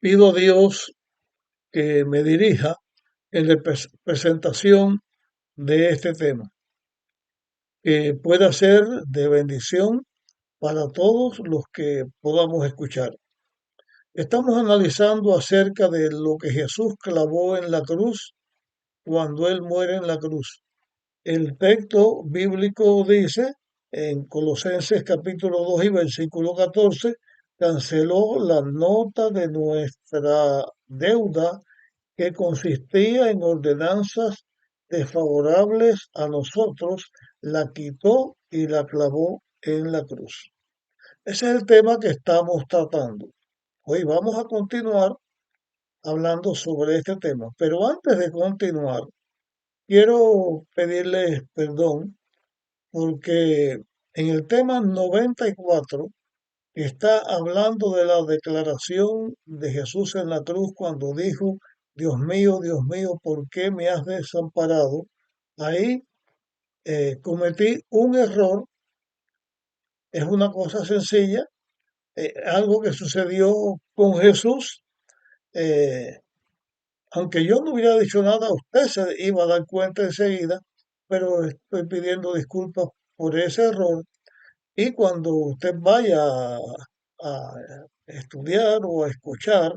Pido a Dios que me dirija en la presentación de este tema, que pueda ser de bendición para todos los que podamos escuchar. Estamos analizando acerca de lo que Jesús clavó en la cruz cuando Él muere en la cruz. El texto bíblico dice en Colosenses capítulo 2 y versículo 14, canceló la nota de nuestra deuda que consistía en ordenanzas desfavorables a nosotros, la quitó y la clavó en la cruz. Ese es el tema que estamos tratando. Hoy vamos a continuar hablando sobre este tema, pero antes de continuar, quiero pedirles perdón porque en el tema 94 está hablando de la declaración de Jesús en la cruz cuando dijo, Dios mío, ¿por qué me has desamparado? Ahí cometí un error, es una cosa sencilla, algo que sucedió con Jesús. eh, Aunque yo no hubiera dicho nada, usted se iba a dar cuenta enseguida, pero estoy pidiendo disculpas por ese error. Y cuando usted vaya a estudiar o a escuchar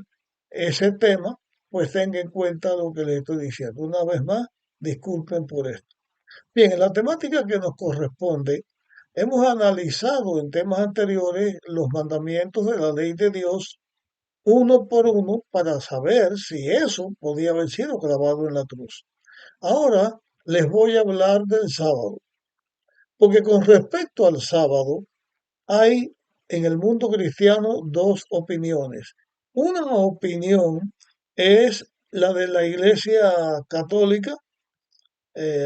ese tema, pues tenga en cuenta lo que le estoy diciendo. Una vez más, disculpen por esto. Bien, en la temática que nos corresponde, hemos analizado en temas anteriores los mandamientos de la ley de Dios uno por uno para saber si eso podía haber sido grabado en la cruz. Ahora les voy a hablar del sábado, porque con respecto al sábado, hay en el mundo cristiano dos opiniones. Una opinión es la de la Iglesia Católica,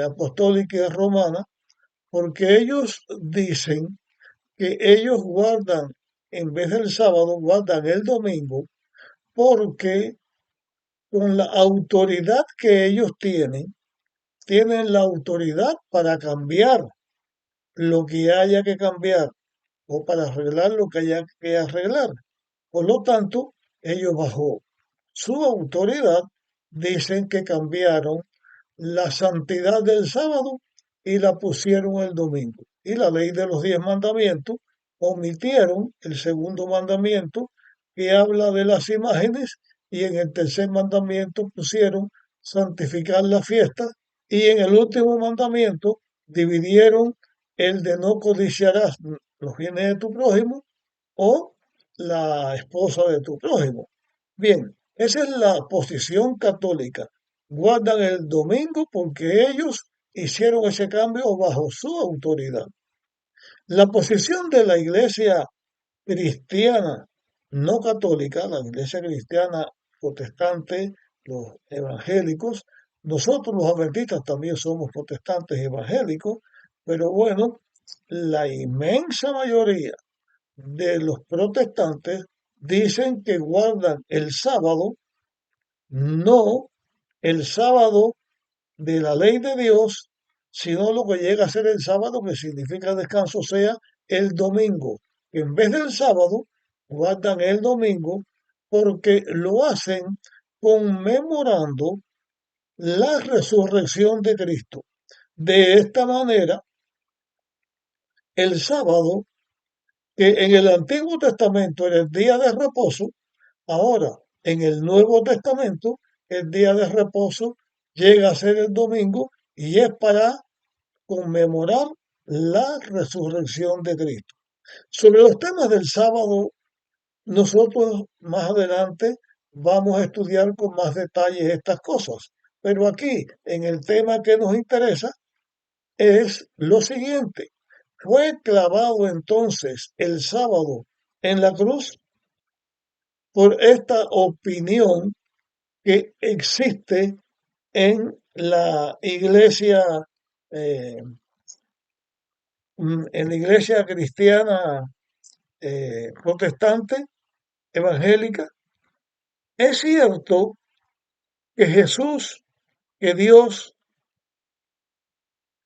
Apostólica y Romana, porque ellos dicen que ellos guardan, en vez del sábado, guardan el domingo, porque con la autoridad que ellos tienen la autoridad para cambiar lo que haya que cambiar o para arreglar lo que haya que arreglar. Por lo tanto, ellos bajo su autoridad dicen que cambiaron la santidad del sábado y la pusieron el domingo. Y la ley de los 10 mandamientos omitieron el segundo mandamiento que habla de las imágenes y en el tercer mandamiento pusieron santificar la fiesta y en el último mandamiento dividieron el de no codiciarás los bienes de tu prójimo o la esposa de tu prójimo. Bien, esa es la posición católica. Guardan el domingo porque ellos hicieron ese cambio bajo su autoridad. La posición de la iglesia cristiana no católica, la iglesia cristiana protestante, los evangélicos, nosotros los adventistas también somos protestantes evangélicos, pero bueno, la inmensa mayoría de los protestantes dicen que guardan el sábado, no el sábado de la ley de Dios, sino lo que llega a ser el sábado, que significa descanso, sea el domingo. En vez del sábado, guardan el domingo porque lo hacen conmemorando la resurrección de Cristo. De esta manera, el sábado, que en el Antiguo Testamento era el día de reposo, ahora en el Nuevo Testamento el día de reposo llega a ser el domingo y es para conmemorar la resurrección de Cristo. Sobre los temas del sábado, nosotros más adelante vamos a estudiar con más detalle estas cosas. Pero aquí, en el tema que nos interesa, es lo siguiente. ¿Fue clavado entonces el sábado en la cruz? Por esta opinión que existe en la iglesia, eh, en la iglesia cristiana protestante, evangélica. Es cierto que Jesús, que Dios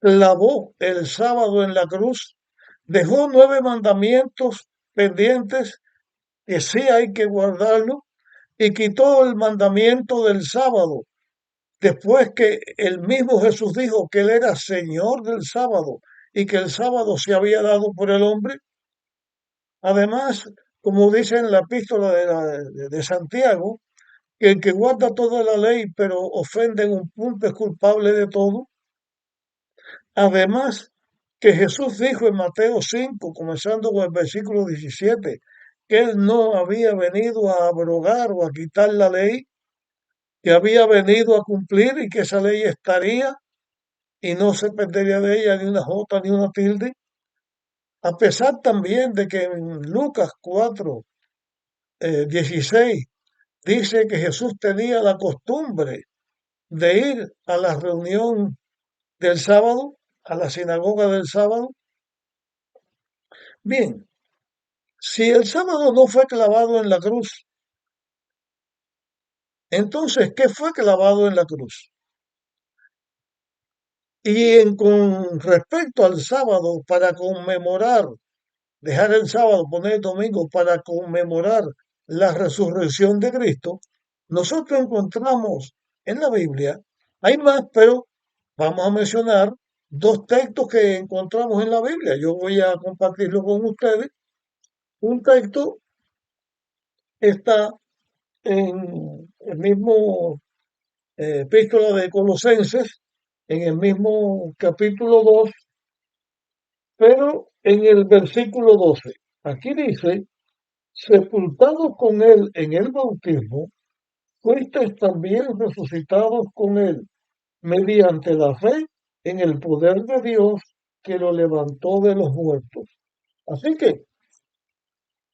clavó el sábado en la cruz, dejó 9 mandamientos pendientes que sí hay que guardarlo y quitó el mandamiento del sábado, después que el mismo Jesús dijo que él era Señor del sábado y que el sábado se había dado por el hombre. Además, como dice en la epístola de Santiago, que el que guarda toda la ley pero ofende en un punto es culpable de todo. Además, que Jesús dijo en Mateo 5, comenzando con el versículo 17, que él no había venido a abrogar o a quitar la ley, que había venido a cumplir y que esa ley estaría y no se perdería de ella ni una jota ni una tilde. A pesar también de que en Lucas 4, 16 dice que Jesús tenía la costumbre de ir a la reunión del sábado, a la sinagoga del sábado. Bien, si el sábado no fue clavado en la cruz, entonces, ¿qué fue clavado en la cruz? Con respecto al sábado, para conmemorar, dejar el sábado, poner el domingo, para conmemorar la resurrección de Cristo, nosotros encontramos en la Biblia, hay más, pero vamos a mencionar dos textos que encontramos en la Biblia. Yo voy a compartirlo con ustedes. Un texto está en el mismo epístola de Colosenses, en el mismo capítulo 2, pero en el versículo 12. Aquí dice, sepultados con él en el bautismo, fuisteis también resucitados con él, mediante la fe en el poder de Dios que lo levantó de los muertos. Así que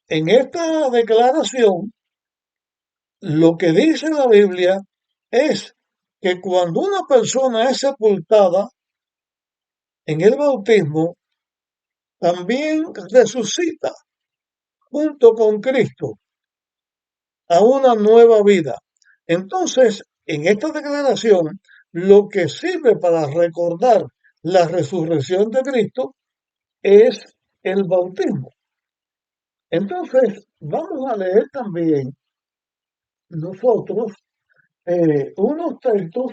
en esta declaración, lo que dice la Biblia es que cuando una persona es sepultada en el bautismo, también resucita junto con Cristo a una nueva vida. Entonces, en esta declaración, lo que sirve para recordar la resurrección de Cristo es el bautismo. Entonces, vamos a leer también nosotros unos textos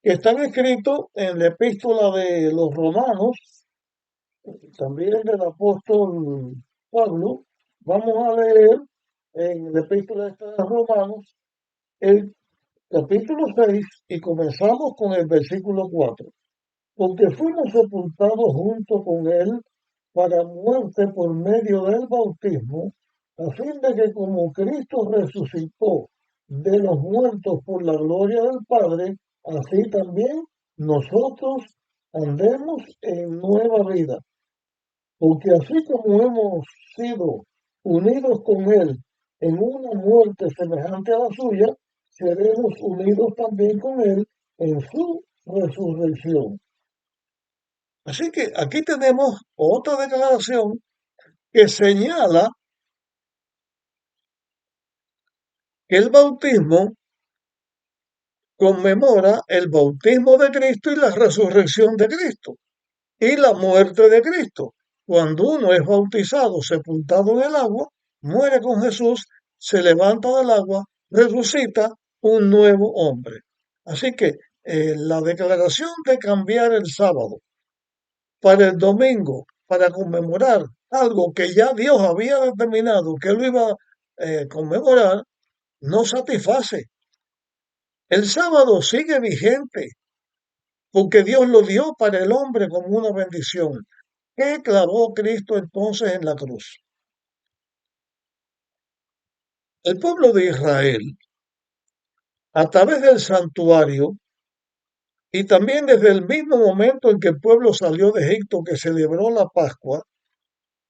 que están escritos en la epístola de los Romanos, también del apóstol Pablo. Vamos a leer en la epístola de los Romanos el capítulo 6 y comenzamos con el versículo 4. Porque fuimos sepultados junto con él para muerte por medio del bautismo, a fin de que como Cristo resucitó de los muertos por la gloria del Padre, así también nosotros andemos en nueva vida. Porque así como hemos sido unidos con Él en una muerte semejante a la suya, seremos unidos también con Él en su resurrección. Así que aquí tenemos otra declaración que señala que el bautismo conmemora el bautismo de Cristo y la resurrección de Cristo y la muerte de Cristo. Cuando uno es bautizado, sepultado en el agua, muere con Jesús, se levanta del agua, resucita un nuevo hombre. Así que la declaración de cambiar el sábado para el domingo, para conmemorar algo que ya Dios había determinado que lo iba a conmemorar, no satisface. El sábado sigue vigente porque Dios lo dio para el hombre como una bendición. ¿Qué clavó Cristo entonces en la cruz? El pueblo de Israel, a través del santuario y también desde el mismo momento en que el pueblo salió de Egipto, que celebró la Pascua,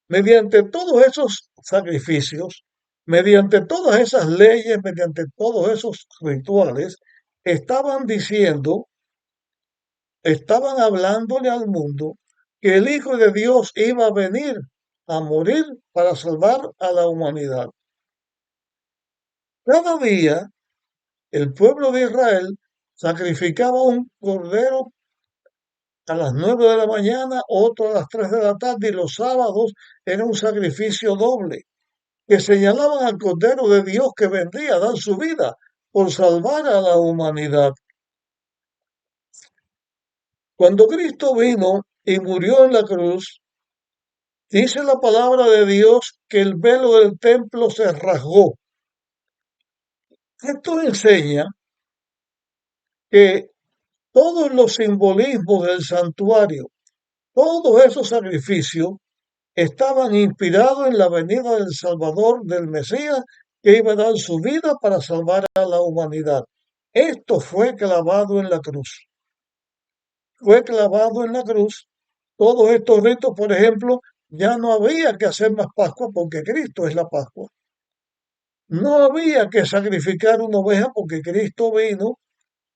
mediante todos esos sacrificios, mediante todas esas leyes, mediante todos esos rituales, estaban diciendo, estaban hablándole al mundo que el Hijo de Dios iba a venir a morir para salvar a la humanidad. Cada día el pueblo de Israel sacrificaba un cordero a las 9 de la mañana, otro a las 3 de la tarde y los sábados era un sacrificio doble. que señalaban al Cordero de Dios que vendría a dar su vida por salvar a la humanidad. Cuando Cristo vino y murió en la cruz, dice la palabra de Dios que el velo del templo se rasgó. Esto enseña que todos los simbolismos del santuario, todos esos sacrificios, estaban inspirados en la venida del Salvador, del Mesías, que iba a dar su vida para salvar a la humanidad. Esto fue clavado en la cruz. Fue clavado en la cruz. Todos estos ritos, por ejemplo, ya no había que hacer más Pascua porque Cristo es la Pascua. No había que sacrificar una oveja porque Cristo vino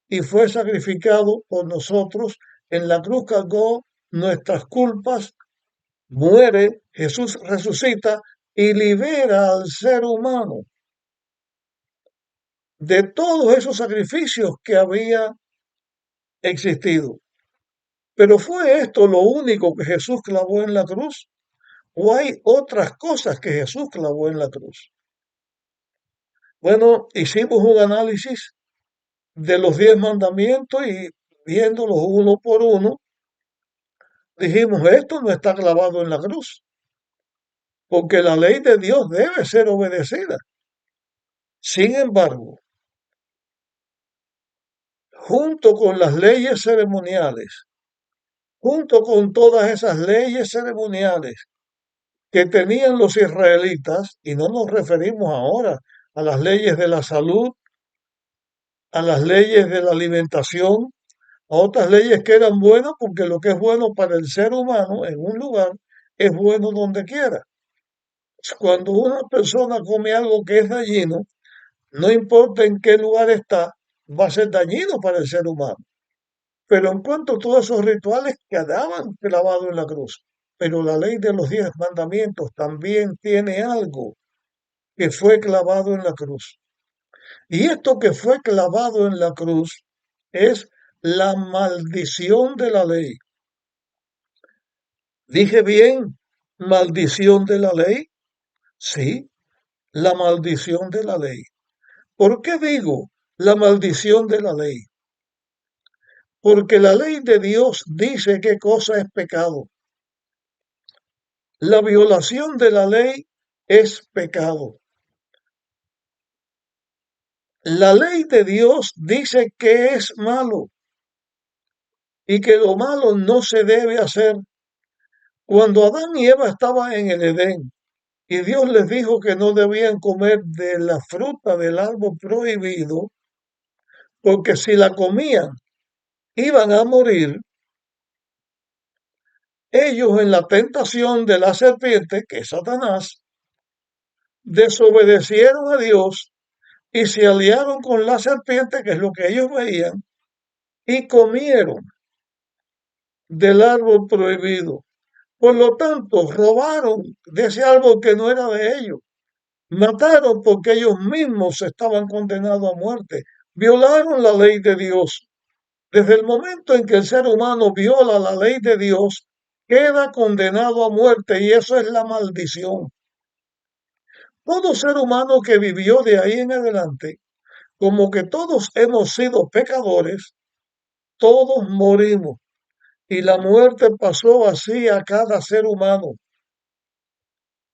y fue sacrificado por nosotros. En la cruz cargó nuestras culpas, muere, Jesús resucita y libera al ser humano de todos esos sacrificios que había existido. Pero ¿fue esto lo único que Jesús clavó en la cruz? ¿O hay otras cosas que Jesús clavó en la cruz? Bueno, hicimos un análisis de los 10 mandamientos y viéndolos uno por uno, dijimos, esto no está clavado en la cruz, porque la ley de Dios debe ser obedecida. Sin embargo, junto con las leyes ceremoniales, junto con todas esas leyes ceremoniales que tenían los israelitas, y no nos referimos ahora a las leyes de la salud, a las leyes de la alimentación, a otras leyes que eran buenas, porque lo que es bueno para el ser humano en un lugar es bueno donde quiera. Cuando una persona come algo que es dañino, no importa en qué lugar está, va a ser dañino para el ser humano. Pero en cuanto a todos esos rituales quedaban clavados en la cruz. Pero la ley de los 10 mandamientos también tiene algo que fue clavado en la cruz. Y esto que fue clavado en la cruz es la maldición de la ley. ¿Dije bien maldición de la ley? Sí, la maldición de la ley. ¿Por qué digo la maldición de la ley? Porque la ley de Dios dice qué cosa es pecado. La violación de la ley es pecado. La ley de Dios dice que es malo y que lo malo no se debe hacer. Cuando Adán y Eva estaban en el Edén y Dios les dijo que no debían comer de la fruta del árbol prohibido, porque si la comían iban a morir, ellos en la tentación de la serpiente, que es Satanás, desobedecieron a Dios y se aliaron con la serpiente, que es lo que ellos veían, y comieron del árbol prohibido. Por lo tanto, robaron de ese árbol que no era de ellos. Mataron porque ellos mismos estaban condenados a muerte. Violaron la ley de Dios. Desde el momento en que el ser humano viola la ley de Dios, queda condenado a muerte y eso es la maldición. Todo ser humano que vivió de ahí en adelante, como que todos hemos sido pecadores, todos morimos. Y la muerte pasó así a cada ser humano.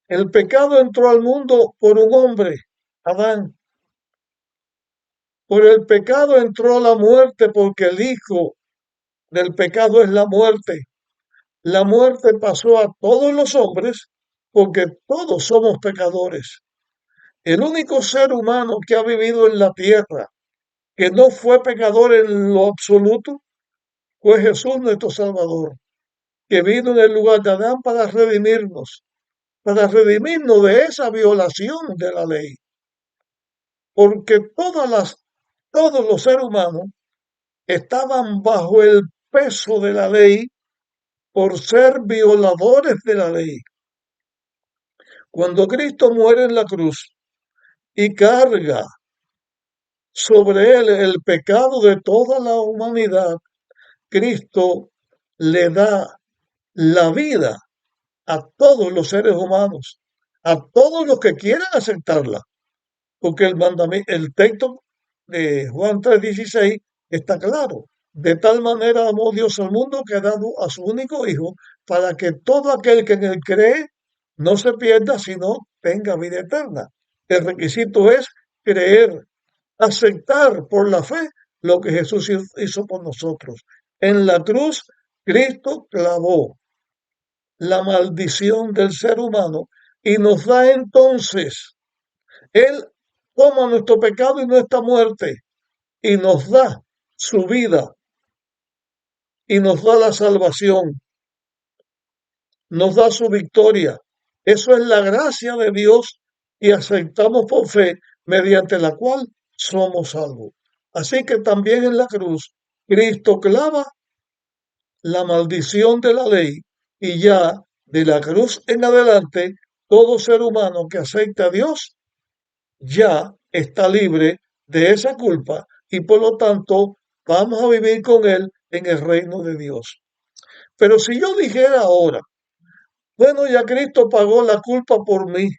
El pecado entró al mundo por un hombre, Adán. Por el pecado entró la muerte porque el hijo del pecado es la muerte. La muerte pasó a todos los hombres porque todos somos pecadores. El único ser humano que ha vivido en la tierra que no fue pecador en lo absoluto fue Jesús nuestro Salvador, que vino en el lugar de Adán para redimirnos de esa violación de la ley. Porque todos los seres humanos estaban bajo el peso de la ley por ser violadores de la ley. Cuando Cristo muere en la cruz y carga sobre él el pecado de toda la humanidad, Cristo le da la vida a todos los seres humanos. a todos los que quieran aceptarla, porque el texto de Juan 3:16 está claro. De tal manera amó Dios al mundo que ha dado a su único Hijo para que todo aquel que en él cree no se pierda, sino tenga vida eterna. El requisito es creer, aceptar por la fe lo que Jesús hizo por nosotros. En la cruz, Cristo clavó la maldición del ser humano y nos da entonces, Él toma nuestro pecado y nuestra muerte y nos da su vida y nos da la salvación, nos da su victoria. Eso es la gracia de Dios y aceptamos por fe, mediante la cual somos salvos. Así que también en la cruz, Cristo clava la maldición de la ley y ya de la cruz en adelante, todo ser humano que acepta a Dios ya está libre de esa culpa y por lo tanto vamos a vivir con Él en el reino de Dios. Pero si yo dijera ahora, bueno, ya Cristo pagó la culpa por mí,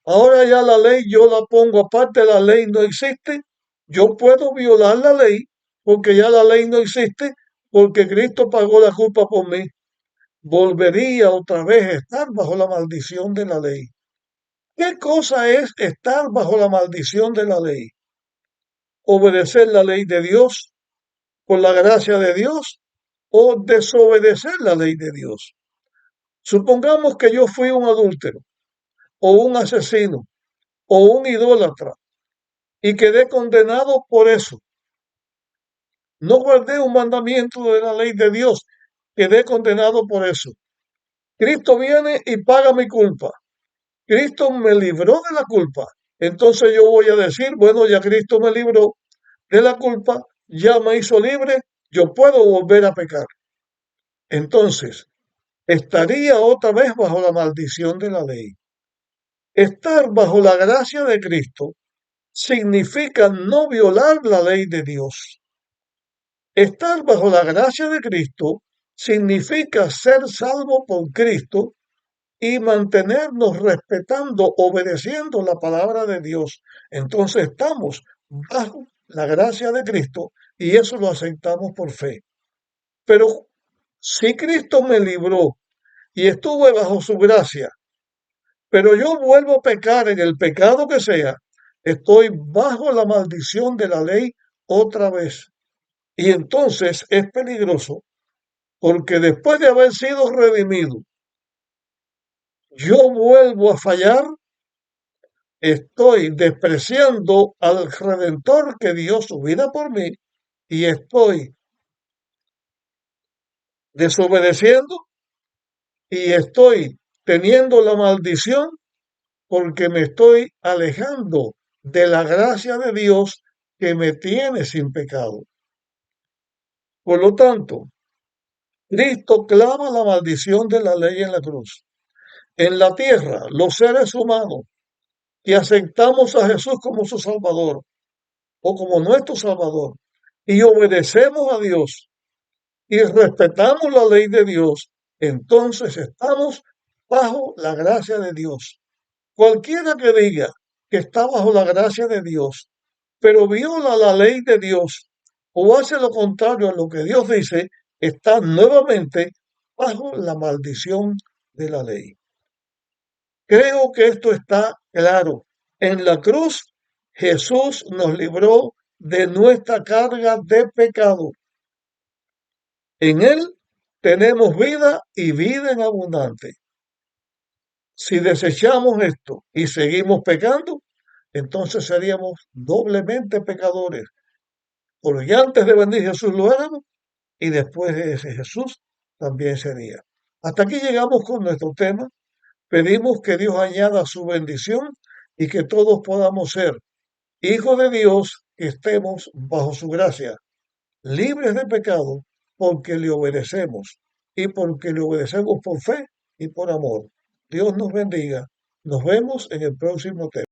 ahora ya la ley yo la pongo aparte, la ley no existe, yo puedo violar la ley porque ya la ley no existe, porque Cristo pagó la culpa por mí. Volvería otra vez a estar bajo la maldición de la ley. ¿Qué cosa es estar bajo la maldición de la ley? Obedecer la ley de Dios por la gracia de Dios o desobedecer la ley de Dios. Supongamos que yo fui un adúltero o un asesino o un idólatra y quedé condenado por eso. No guardé un mandamiento de la ley de Dios, quedé condenado por eso. Cristo viene y paga mi culpa. Cristo me libró de la culpa. Entonces yo voy a decir, bueno, ya Cristo me libró de la culpa, ya me hizo libre, yo puedo volver a pecar. Entonces, estaría otra vez bajo la maldición de la ley. Estar bajo la gracia de Cristo significa no violar la ley de Dios. Estar bajo la gracia de Cristo significa ser salvo por Cristo y mantenernos respetando, obedeciendo la palabra de Dios. Entonces estamos bajo la gracia de Cristo y eso lo aceptamos por fe. Pero si Cristo me libró y estuve bajo su gracia, pero yo vuelvo a pecar en el pecado que sea, estoy bajo la maldición de la ley otra vez. Y entonces es peligroso porque después de haber sido redimido, yo vuelvo a fallar, estoy despreciando al Redentor que dio su vida por mí y estoy desobedeciendo y estoy teniendo la maldición porque me estoy alejando de la gracia de Dios que me tiene sin pecado. Por lo tanto, Cristo clava la maldición de la ley en la cruz. En la tierra, los seres humanos que aceptamos a Jesús como su Salvador o como nuestro Salvador y obedecemos a Dios y respetamos la ley de Dios, entonces estamos bajo la gracia de Dios. Cualquiera que diga que está bajo la gracia de Dios, pero viola la ley de Dios o hace lo contrario a lo que Dios dice, está nuevamente bajo la maldición de la ley. Creo que esto está claro. En la cruz, Jesús nos libró de nuestra carga de pecado. En Él tenemos vida y vida en abundante. Si desechamos esto y seguimos pecando, entonces seríamos doblemente pecadores, porque antes de venir Jesús lo éramos y después de ese Jesús también sería. Hasta aquí llegamos con nuestro tema. Pedimos que Dios añada su bendición y que todos podamos ser hijos de Dios, que estemos bajo su gracia, libres de pecado, porque le obedecemos y porque le obedecemos por fe y por amor. Dios nos bendiga. Nos vemos en el próximo tema.